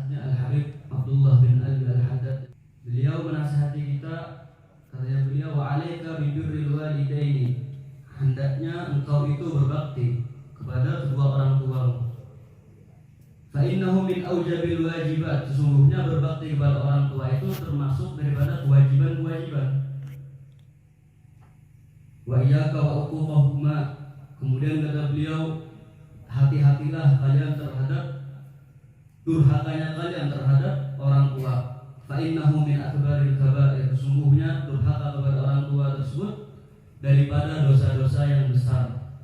nasihatnya Al-Habib Abdullah bin Ali Al-Haddad. Beliau menasihati kita, katanya beliau, wa 'alaika bi birril walidaini, hendaknya engkau itu berbakti kepada kedua orang tuamu. Fa innahu min aujabil wajibat, sesungguhnya berbakti kepada orang tua itu termasuk daripada kewajiban-kewajiban. Wa iyyaka wa uquqahuma, kemudian kata beliau, hati-hatilah kalian terhadap durhakanya kalian terhadap orang tua. Fa innahu min akbaril kaba'ir, sesungguhnya durhaka kepada orang tua tersebut daripada dosa-dosa yang besar.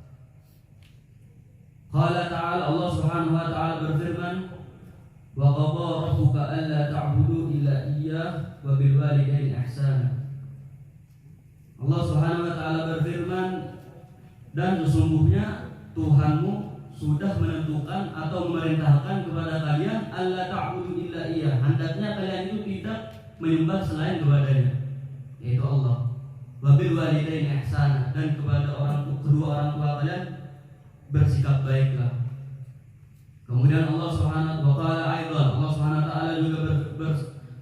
Qala ta'ala, Allah Subhanahu wa ta'ala berfirman, wa qadha rabbuka alla ta'budu illa iyyah wa bil walidayni ihsana. Allah Subhanahu wa ta'ala berfirman, dan sesungguhnya Tuhanmu sudah menentukan atau memerintahkan kepada kalian alla ta'budu illa iyyah, hendaknya kalian itu tidak menyembah selain kepadanya, yaitu Allah. Wa bil walidayni ihsana, dan kepada kedua orang tua kalian bersikap baiklah. Kemudian Allah Subhanahu wa ta'ala Allah Subhanahu wa ta'ala juga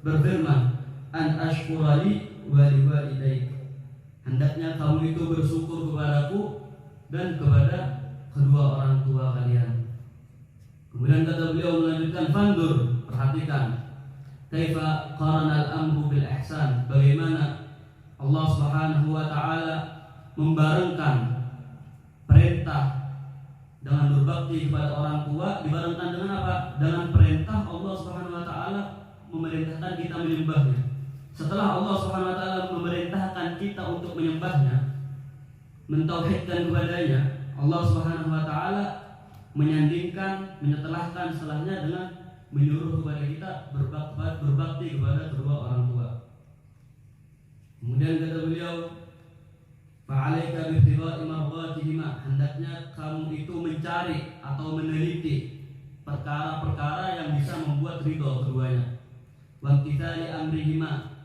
berfirman, an ashkurali wa liwalidayk, hendaknya kamu itu bersyukur kepadaku dan kepada kedua orang tua kalian. Kemudian kata beliau melanjutkan, fandur, perhatikan, kaifa qarana al-amru bil ihsan, bagaimana Allah Subhanahu wa ta'ala membarengkan perintah dengan berbakti kepada orang tua dibarengkan dengan apa? Dengan perintah Allah Subhanahu wa ta'ala memerintahkan kita menyembahnya. Setelah Allah Subhanahu wa ta'ala memerintahkan kita untuk menyembahnya, mentauhidkan kepadanya, Allah Subhanahu wa ta'ala menyandingkan, menyetelahkan setelahnya dengan menyuruh kepada kita berbakti kepada kedua orang tua. Kemudian kata beliau, fa'alaika bi'tiba'i mardhatihima, hendaknya kamu itu mencari atau meneliti perkara-perkara yang bisa membuat ridho keduanya. Wa imtithali amrihima,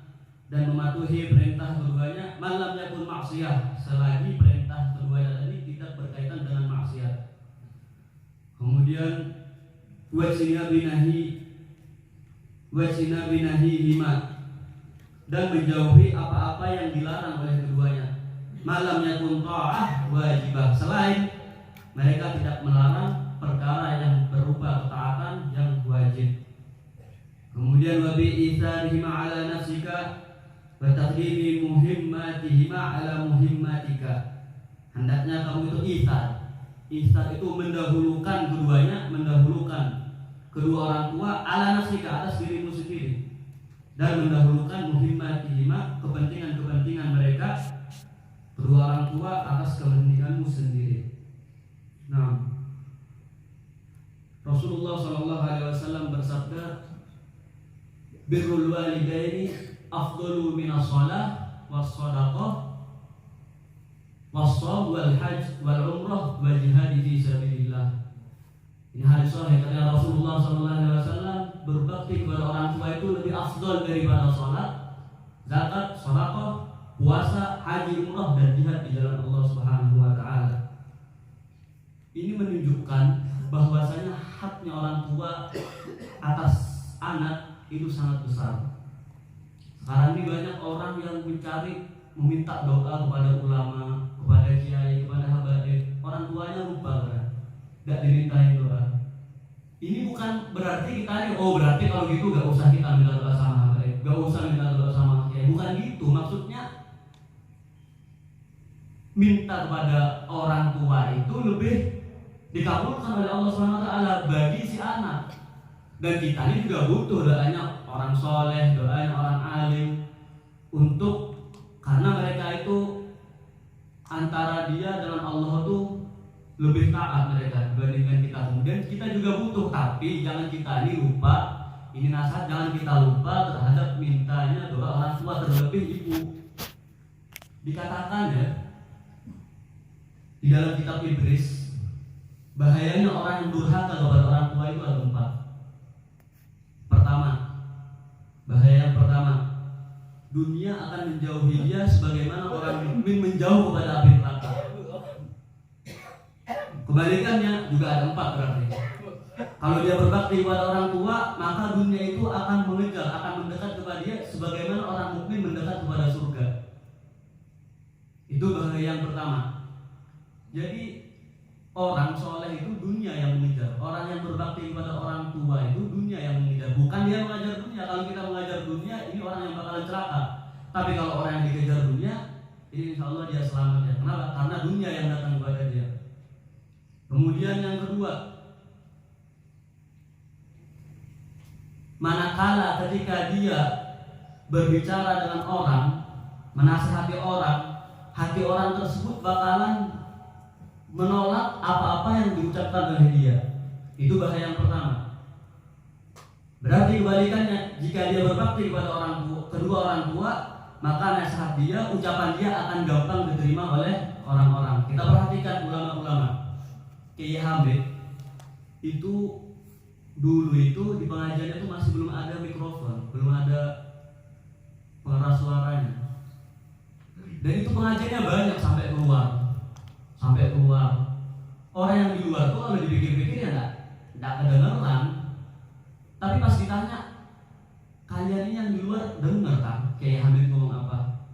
dan mematuhi perintah keduanya, malam yakun maksiyah, selagi perintah keduanya tadi tidak berkaitan dengan maksiat. Kemudian wajina binahihima, dan menjauhi apa-apa yang dilarang oleh keduanya. Malam yakun ta'ah wajibah, selain mereka tidak melarang perkara yang berupa ketaatan yang wajib. Kemudian wa bi itharihima ala nafsika wa taqdimi muhimmatihima ala muhimmatika, hendaknya kamu itu ithar itu mendahulukan keduanya, mendahulukan kedua orang tua ala nafsika, atas dirimu sendiri, dan mendahulukan muhimmatihima, kepentingan-kepentingan mereka kedua orang tua atas kepentinganmu sendiri. Nah, Rasulullah SAW bersabda, birrul walidaini afdalu minas shalah was shadaqah was shaum wal hajj wal umrah wal jihad fi sabilillah. Ini hadis sahih, kata Rasulullah SAW, berbakti kepada orang tua itu lebih afdal daripada salat, zakat, sedekah, puasa, haji, umrah, dan jihad di jalan Allah Subhanahu wa ta'ala. Ini menunjukkan bahwasanya haknya orang tua atas anak itu sangat besar. Sekarang ini banyak orang yang meminta doa kepada ulama, kepada kiai, kepada habaib. Orang tuanya lupa kan? Gak dimintain doa. Ini bukan berarti kita nih, oh berarti kalau gitu gak usah kita minta doa sama habaib, gak usah minta doa sama kiai. Bukan gitu, maksudnya minta kepada orang tua itu lebih dikabulkan oleh Allah SWT bagi si anak. Dan kita ini juga butuh doanya orang soleh, doanya orang alim, untuk karena mereka itu antara dia dengan Allah tuh lebih taat mereka dibandingkan kita. Kemudian kita juga butuh, tapi jangan kita ini lupa, ini nasihat, jangan kita lupa terhadap mintanya doa orang tua, terlebih ibu. Dikatakan ya di dalam kitab Ibris, bahayanya orang yang durhaka kepada orang tua itu ada 4. Pertama, bahaya yang pertama, dunia akan menjauhi dia sebagaimana orang mukmin menjauh kepada api neraka. Kebalikannya juga ada 4 berarti. Kalau dia berbakti kepada orang tua, maka dunia itu akan mengejar, akan mendekat kepada dia sebagaimana orang mukmin mendekat kepada surga. Itu bahaya yang pertama. Jadi orang soleh itu dunia yang mengejar. Orang yang berbakti kepada orang tua itu dunia yang mengejar. Bukan dia mengajar dunia. Kalau kita mengajar dunia, ini orang yang bakalan celaka. Tapi kalau orang yang dikejar dunia, ini insya Allah dia selamat ya. Kenapa? Karena dunia yang datang kepada dia. Kemudian yang kedua, manakala ketika dia berbicara dengan orang, menasihati orang, hati orang tersebut bakalan menolak apa-apa yang diucapkan oleh dia. Itu bahaya yang pertama. Berarti kebalikannya, jika dia berbakti kepada orang tua, kedua orang tua, maka nasihat dia, ucapan dia akan gampang diterima oleh orang-orang. Kita perhatikan ulama-ulama. Kiai Hamid itu dulu itu di pengajiannya itu masih belum ada mikrofon, belum ada pengeras suaranya. Dan itu pengajiannya banyak sampai keluar. Orang yang di luar tuh kalau dipikir-pikir ya enggak kedengeran. Tapi pas ditanya, kalian ini yang di luar dengar kan Kiai Hamid ngomong apa?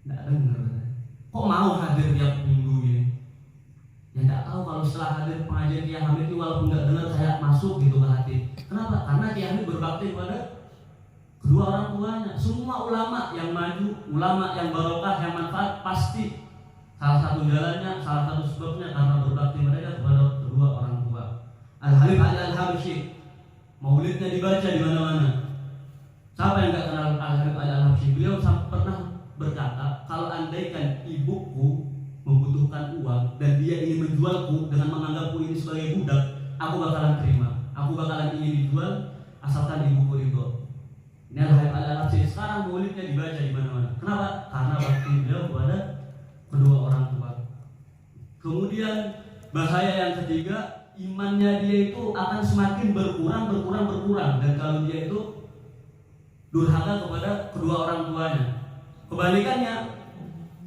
Enggak dengar. Kok mau hadir tiap minggu ini? Ya enggak tahu, kalau setelah hadir pengajian Kiai Hamid itu walaupun enggak dengar saya masuk gitu ke hati. Kenapa? Karena Kiai Hamid berbakti pada kedua orang tuanya. Semua ulama yang maju, ulama yang barokah, yang manfaat, pasti salah satu jalannya, salah satu sebabnya karena berbakti mereka kepada kedua orang tua. Al-Habib Ali Al-Habsyi, maulidnya dibaca di mana-mana. Siapa yang enggak kenal Al-Habib Ali Al-Habsyi? Beliau pernah berkata, kalau andaikan ibuku membutuhkan uang dan dia ingin menjualku dengan menganggapku ini sebagai budak, aku bakalan terima. Aku bakalan ingin dijual asalkan ibuku ridho. Ini Al-Habib Ali Al-Habsyi. Sekarang maulidnya dibaca di mana-mana. Kenapa? Karena bakti beliau kepada kedua orang tua. Kemudian bahaya yang ketiga, imannya dia itu akan semakin berkurang. Dan kalau dia itu durhaka kepada kedua orang tuanya. Kebalikannya,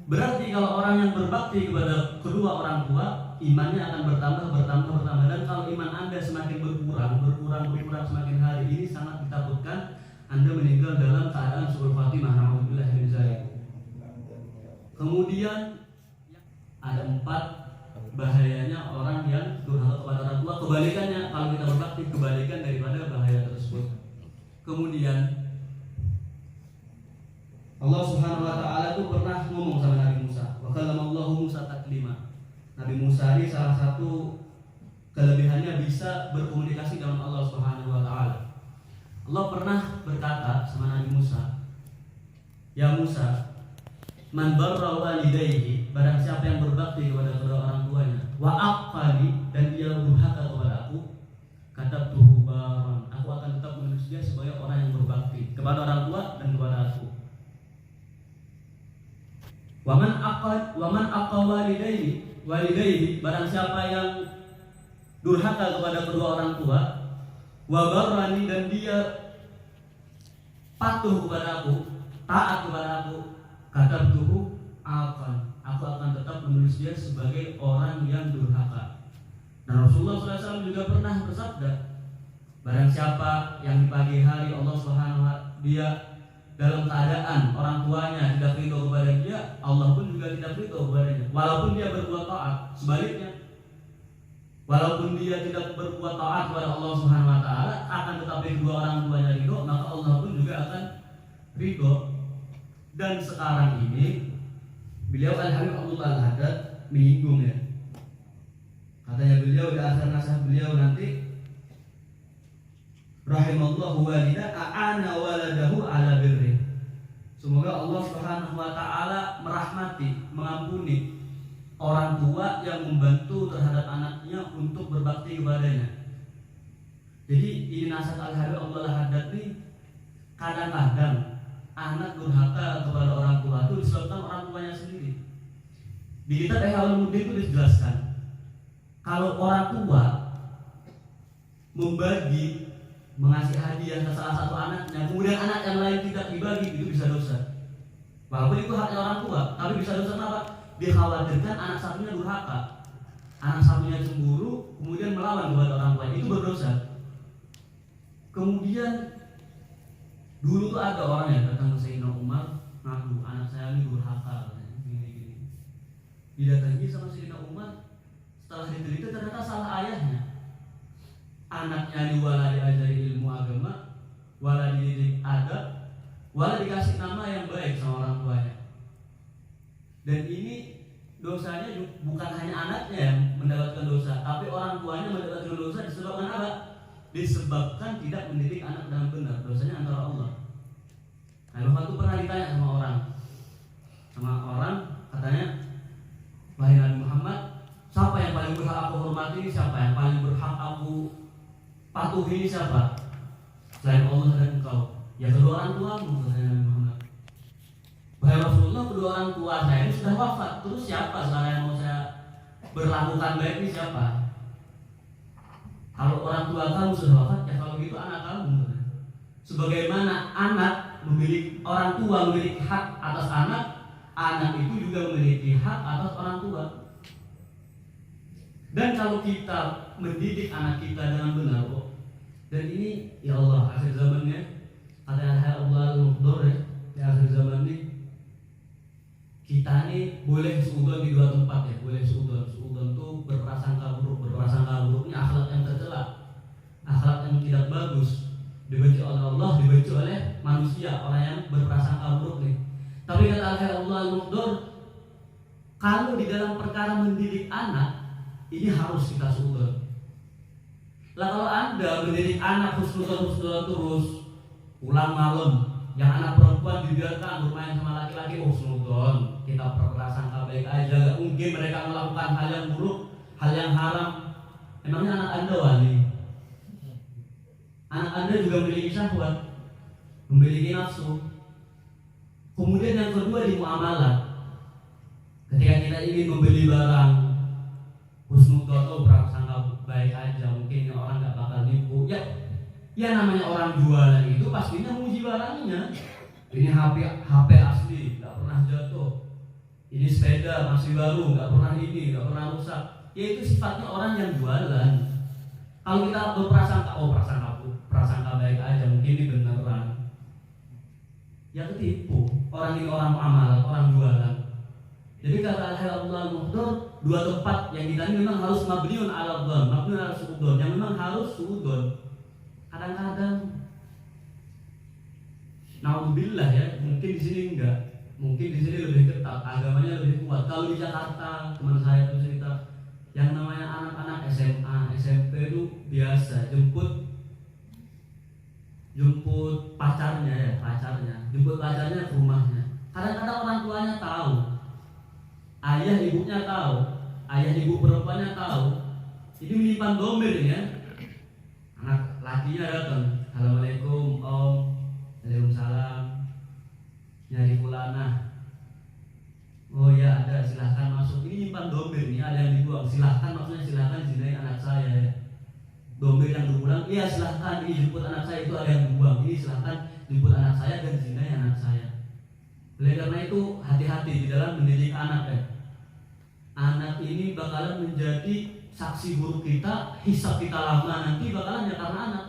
berarti kalau orang yang berbakti kepada kedua orang tua, imannya akan bertambah. Dan kalau iman Anda semakin berkurang semakin hari, ini sangat ditakutkan Anda meninggal dalam keadaan su'ul khatimah. Alhamdulillah min dzalik. Kemudian ada 4 bahayanya orang yang durhaka kepada orang tua. Kebalikannya, kalau kita berbakti, kebalikan daripada bahaya tersebut. Kemudian Allah Subhanahu wa taala itu pernah ngomong sama Nabi Musa. Wa kallamallahu Musa taklima. Nabi Musa ini salah satu kelebihannya bisa berkomunikasi dengan Allah Subhanahu wa taala. Allah pernah berkata sama Nabi Musa, "Ya Musa, man barra walidayhi, barang siapa yang berbakti kepada kedua orang tuanya, wa aqali, dan dia durhaka kepada aku, katabtuhu baran, aku akan tetap menulis dia sebagai orang yang berbakti kepada orang tua dan kepada aku. Wa man aqal walidayhi, barang siapa yang durhaka kepada kedua orang tua, wa barrani, dan dia patuh kepada aku, taat kepada aku, katabtuhu aku akan tetap menulis dia sebagai orang yang durhaka." Dan Rasulullah SAW juga pernah bersabda, barang siapa yang di pagi hari Allah Subhanahu wa taala dia dalam keadaan orang tuanya tidak ridho kepada dia, Allah pun juga tidak ridho kepadanya. Walaupun dia berbuat taat, sebaliknya, walaupun dia tidak berbuat taat kepada Allah Subhanahu wa taala, akan tetapi kedua orang tuanya ridho, maka Allah pun juga akan ridho. Dan sekarang ini beliau Al-Habib Abdullah Al-Haddad menyinggung ya. Katanya beliau di akhir nasihat beliau nanti, rahimallahu walidan a'ana waladahu ala birri. Semoga Allah Subhanahu wa taala merahmati, mengampuni orang tua yang membantu terhadap anaknya untuk berbakti kepadanya. Jadi ini nasihat Al-Habib Abdullah Al-Haddad ini, kadang-kadang anak durhaka kepada orang tua itu disebabkan orang tuanya sendiri. Di kitab Ihya Ulumuddin itu dijelaskan, kalau orang tua mengasih hadiah ke salah satu anaknya, kemudian anak yang lain tidak dibagi, itu bisa dosa. Walaupun itu haknya orang tua, tapi bisa dosa. Kenapa? Dikhawatirkan anak satunya durhaka, anak satunya cemburu, kemudian melawan kepada orang tua, itu berdosa. Kemudian dulu tuh ada orang yang datang ke Sayyidina Umar, ngaku anak saya ini durhaka, gini. Didatangi sama Sayyidina Umar, setelah diteliti ternyata salah ayahnya. Anaknya wala diajari ilmu agama, wala dididik adab, wala dikasih nama yang baik sama orang tuanya. Dan ini dosanya bukan hanya anaknya yang mendapatkan dosa, tapi orang tuanya mendapatkan dosa disebabkan apa? Disebabkan tidak mendidik anak dengan benar. Dosanya antara Allah. Lalu waktu pernah ditanya sama orang katanya, wahai Nabi Muhammad, siapa yang paling berhak aku hormati? Siapa yang paling berhak aku patuhi? Siapa? Selain Allah dan engkau. Ya kedua orang tuamu, kata Nabi Muhammad. Wahai Rasulullah, kedua orang tua saya ini sudah wafat. Terus siapa sekarang yang mau saya berlakukan baik ini siapa? Kalau orang tua kamu sudah wafat, ya kalau gitu anak kamu. Sebagaimana anak memiliki, orang tua memiliki hak atas anak, anak itu juga memiliki hak atas orang tua. Dan kalau kita mendidik anak kita dengan benar, dan ini ya Allah akhir zamannya, kata Allah al-Muqdor ya, di akhir zaman ini kita ini boleh suudzon di dua tempat ya, boleh suudzon tuh berprasangka buruk ini akhlak yang tercela, akhlak yang tidak bagus, dibenci oleh Allah, dibenci oleh manusia, orang yang berprasangka buruk nih. Tapi kata Allah al-Muqdor, kalau di dalam perkara mendidik anak ini harus kita suudzon. Lah kalau Anda mendidik anak husnudzon terus, pulang malam, yang anak perempuan dibiarkan bermain sama laki-laki, husnudzon, kita berprasangka baik aja, gak mungkin mereka melakukan hal yang buruk, hal yang haram. Emangnya anak Anda wali? Anak Anda juga memiliki syahwat, memiliki nafsu. Kemudian yang kedua di muamalah, ketika kita ingin membeli barang, husnudzon atau prasangka baik aja, mungkin orang nggak bakal nipu. Ya namanya orang jualan itu pastinya muji barangnya. Ini HP asli, nggak pernah jatuh. Ini sepeda masih baru, nggak pernah ini, nggak pernah rusak. Ya itu sifatnya orang yang jualan. Kalau kita berprasangka, prasangka baik aja, mungkin ini beneran. Ya ketipu. Orang ini orang muamalah, orang jualan. Jadi kata Allah al-Muqdor, dua tempat yang kita ini memang harus mabniun ala dhon, mabniun ala suudzon, yang memang harus suudzon. Kadang-kadang naudzubillah ya, mungkin di sini enggak, mungkin di sini lebih ketat, agamanya lebih kuat. Kalau di Jakarta, teman saya itu cerita, yang namanya anak-anak SMA, SMP itu biasa jemput pacarnya, jemput pacarnya ke rumahnya. Kadang-kadang orang tuanya tahu, ayah ibunya tahu, ayah ibu perempuannya tahu. Ini menyimpan domir ya. Anak lakinya datang, assalamualaikum om, waalaikumsalam, nyari fulana. Oh ya ada, silahkan masuk. Ini nyimpan domir nih, ada yang dibuang. Silahkan, maksudnya silahkan zinai anak saya ya. Domir yang diulang, iya silahkan, ini jemput anak saya, itu ada yang dibuang. Ini silahkan jemput anak saya dan zinai anak saya. Oleh karena itu hati-hati di dalam mendidik anak ya. Anak ini bakalan menjadi saksi buruk kita, hisab kita lama nanti bakalan ya karena anak.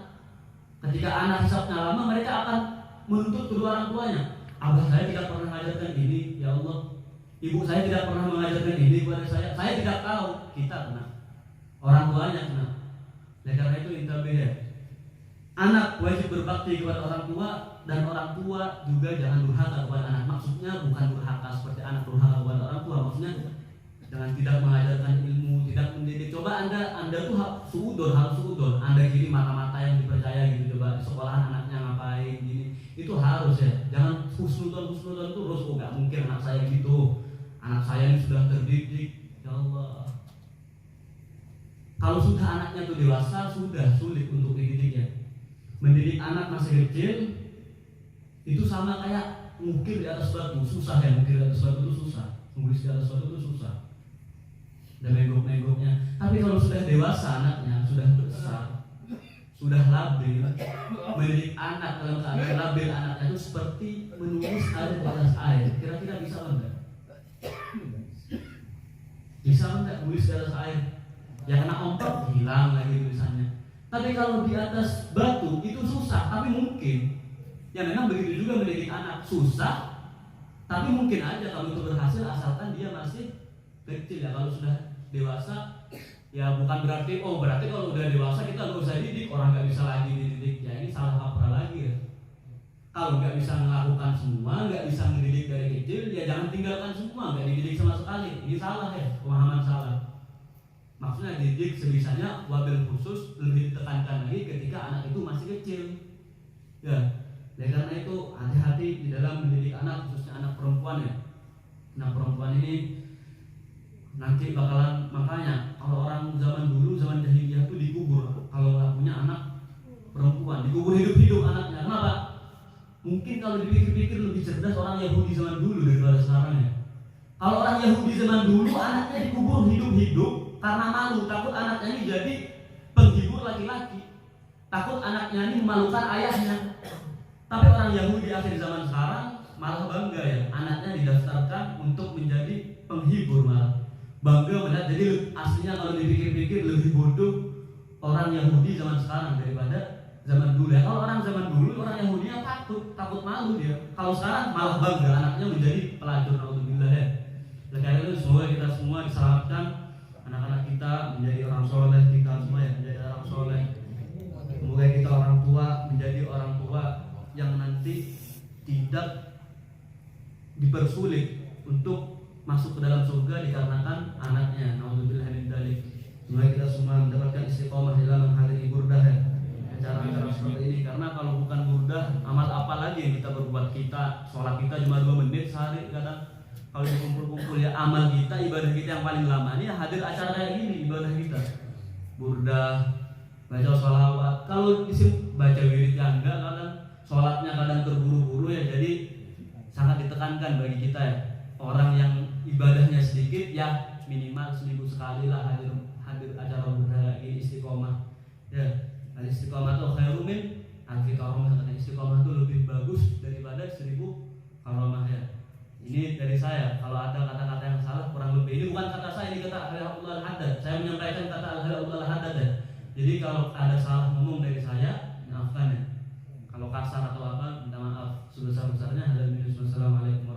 Ketika anak hisabnya lama, mereka akan menuntut kedua orang tuanya. Abah saya tidak pernah mengajarkan ini, ya Allah. Ibu saya tidak pernah mengajarkan ini kepada saya tidak tahu. Kita kena, orang tuanya kena. Oleh karena itu intabih ya. Anak wajib berbakti kepada orang tua, dan orang tua juga jangan durhaka kepada anak. Maksudnya bukan durhaka seperti anak durhaka kepada orang tua, maksudnya dengan tidak mengajarkan ilmu, tidak mendidik. Coba anda tuh harus suudzon. Anda kiri mata-mata yang dipercaya gitu. Coba di sekolahan anaknya ngapain gini, itu harus ya. Jangan husnudzon terus. Oh nggak mungkin anak saya gitu. Anak saya ini sudah terdidik. Ya Allah. Kalau sudah anaknya tuh dewasa, sudah sulit untuk dididiknya. Mendidik anak masih kecil itu sama kayak ngukir di atas batu, susah ya. Ngukir di atas batu itu susah, nulis di atas batu itu susah, dan menggok-menggoknya. Tapi kalau sudah dewasa anaknya, sudah besar, sudah labil, mendidik anak dalam keadaan labil anaknya itu seperti menulis air di atas air. Kira-kira bisa enggak? Bisa enggak nulis di atas air? Ya kena ompong hilang lagi tulisannya. Tapi kalau di atas batu itu susah, tapi mungkin. Ya memang begitu juga mendidik anak, susah, tapi mungkin aja kalau itu berhasil asalkan dia masih kecil ya. Kalau sudah dewasa, ya bukan berarti kalau udah dewasa kita nggak usah didik, orang nggak bisa lagi dididik. Ya ini salah kaprah lagi ya. Kalau nggak bisa melakukan semua, nggak bisa mendidik dari kecil, ya jangan tinggalkan semua, nggak dididik sama sekali. Ini salah ya, pemahaman salah. Maksudnya didik sebisanya, wabil khusus lebih ditekankan lagi ketika anak itu masih kecil. Ya, karena itu hati-hati di dalam mendidik anak, khususnya anak perempuan ya. Anak perempuan ini nanti bakalan, makanya kalau orang zaman dulu, zaman jahiliyah itu dikubur kalau nggak punya anak perempuan, dikubur hidup-hidup anaknya. Kenapa? Mungkin kalau dipikir-pikir lebih cerdas orang Yahudi zaman dulu daripada sekarang ya. Kalau orang Yahudi zaman dulu anaknya dikubur hidup-hidup karena malu, takut anaknya ini jadi penghibur laki-laki, takut anaknya ini memalukan ayahnya. Tapi orang Yahudi akhir zaman sekarang malah bangga ya, anaknya didaftarkan untuk menjadi penghibur, malah bangga melihat. Jadi aslinya kalau dipikir-pikir lebih bodoh orang Yahudi zaman sekarang daripada zaman dulu ya. Kalau orang zaman dulu orang Yahudinya takut malu dia. Kalau sekarang malah bangga anaknya menjadi pelacur, naudzubillah ya. Oleh karena itu semoga kita semua diselamatkan, anak-anak kita menjadi orang soleh, kita semua ya menjadi orang soleh. Semoga kita orang tua menjadi orang tua yang nanti tidak dipersulit untuk masuk ke dalam surga dikarenakan anaknya. Naudzubillah min dzalik. Semoga kita semua mendapatkan istiqomah dalam menghadiri burdah ya, acara-acara seperti ini. Karena kalau bukan burdah, amal apa lagi yang kita berbuat? Kita sholat kita cuma 2 menit sehari kadang. Kalau dikumpul-kumpul ya amal kita, ibadah kita yang paling lama ini hadir acara kayak gini, ibadah kita. Burdah, baca sholawat. Kalau disini baca wiridnya enggak, kadang sholatnya kadang terburu-buru ya. Jadi sangat ditekankan bagi kita ya, orang yang ibadahnya sedikit ya minimal seminggu sekali lah hadir acara burdah ini, istiqomah ya. Istiqomah itu khairum min alfi karomah. Karena istiqomah itu lebih bagus daripada 1000 karomah ya. Ini dari saya. Kalau ada kata-kata yang salah kurang lebih, ini bukan kata saya, ini kata Al-Haddad Haddad. Saya menyampaikan kata Al-Haddad Haddad ya. Jadi kalau ada salah ngomong dari saya, maafkan ya. Kalau kasar atau apa, minta maaf sebesar-besarnya. Assalamualaikum